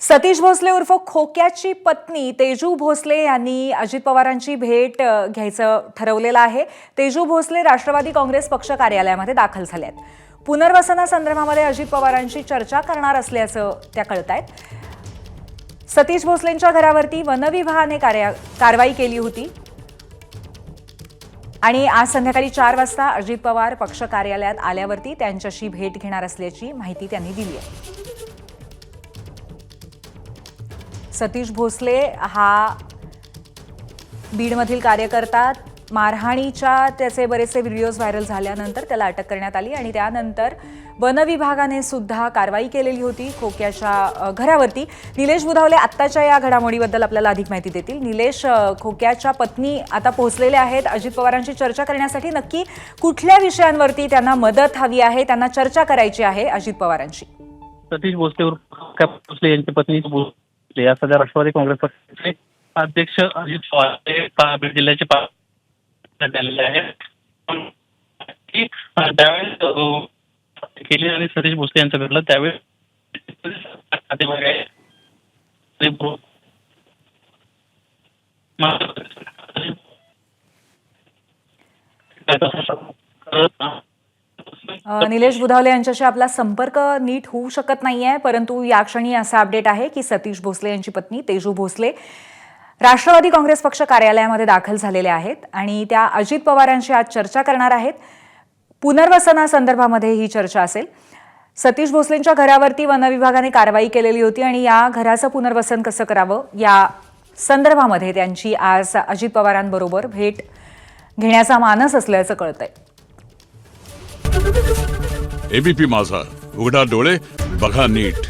सतीश भोसले उर्फ खोक्याची पत्नी तेजू भोसले यांनी अजित पवारांची भेट घ्यायचं ठरवलेलं आहे। तेजू भोसले राष्ट्रवादी काँग्रेस पक्ष कार्यालयामध्ये दाखल झाले आहेत। पुनर्वसनासंदर्भामध्ये अजित पवारांची चर्चा करणार असल्याचं त्या कळतायत। सतीश भोसलेंच्या घरावरती वनविभागाने कारवाई केली होती आणि आज संध्याकाळी 4 वाजता अजित पवार पक्ष कार्यालयात आल्यावरती त्यांच्याशी भेट घेणार असल्याची माहिती त्यांनी दिली आहे। सतीश भोसले हा बीडमधील कार्यकर्ता, मारहाणीच्या त्याचे बरेचसे व्हिडिओज व्हायरल झाल्यानंतर त्याला अटक करण्यात आली आणि त्यानंतर वनविभागाने सुद्धा कारवाई केलेली होती खोक्याच्या घरावरती। निलेश बुधावले आत्ताच्या या घडामोडीबद्दल आपल्याला अधिक माहिती देतील। निलेश, खोक्याच्या पत्नी आता पोहोचलेले आहेत अजित पवारांशी चर्चा करण्यासाठी। नक्की कुठल्या विषयांवरती त्यांना मदत हवी आहे, त्यांना चर्चा करायची आहे अजित पवारांशी? सतीश भोसले यांची पत्नी या सध्या राष्ट्रवादी काँग्रेस पक्षाचे अध्यक्ष अजित पवार हे बीड जिल्ह्याचे झालेले आहेत। त्यावेळेस केली आणि सतीश भोसले यांचं घडलं त्यावेळेस निलेश बुधावले यांच्याशी आपला संपर्क नीट होऊ शकत नाहीये, परंतु या क्षणी असा अपडेट आहे की सतीश भोसले यांची पत्नी तेजू भोसले राष्ट्रवादी काँग्रेस पक्ष कार्यालयामध्ये दाखल झालेले आहेत आणि त्या अजित पवारांशी आज चर्चा करणार आहेत। पुनर्वसनासंदर्भामध्ये ही चर्चा असेल। सतीश भोसलेंच्या घरावरती वनविभागाने कारवाई केलेली होती आणि या घराचं पुनर्वसन कसं करावं या संदर्भामध्ये त्यांची आज अजित पवारांबरोबर भेट घेण्याचा मानस असल्याचं कळतंय। एबीपी माझा, उघडा डोळे बघा नीट।